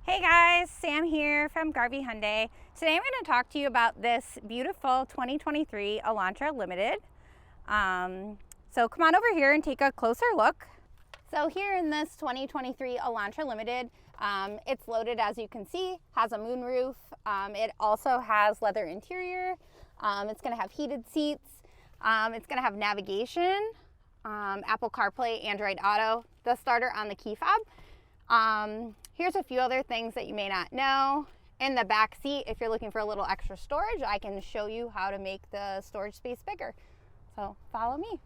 Hey guys, Sam here from Garvey Hyundai. Today I'm going to talk to you about this beautiful 2023 Elantra Limited. So come on over here and take a closer look. So here in this 2023 Elantra Limited, it's loaded, as you can see, has a moonroof. It also has leather interior. It's going to have heated seats. It's going to have navigation, Apple CarPlay, Android Auto, the starter on the key fob. Here's a few other things that you may not know. In the back seat, if you're looking for a little extra storage, I can show you how to make the storage space bigger. So follow me.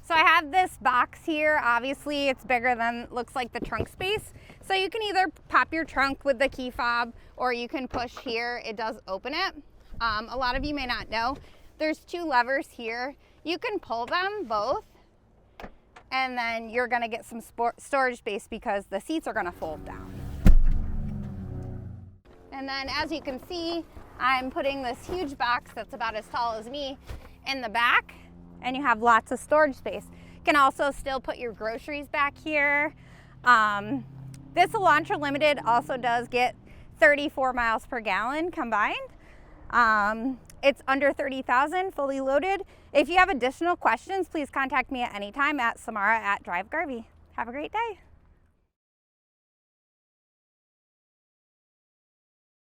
So I have this box here. Obviously it's bigger than looks like the trunk space. So you can either pop your trunk with the key fob or you can push here. It does open it. A lot of you may not know, there's two levers here. You can pull them both, and then you're gonna get some storage space because the seats are gonna fold down. And then as you can see, I'm putting this huge box that's about as tall as me in the back, and you have lots of storage space. You can also still put your groceries back here. This Elantra Limited also does get 34 miles per gallon combined. It's under 30,000 fully loaded. If you have additional questions, please contact me at any time at Samara@DriveGarvey. Have a great day.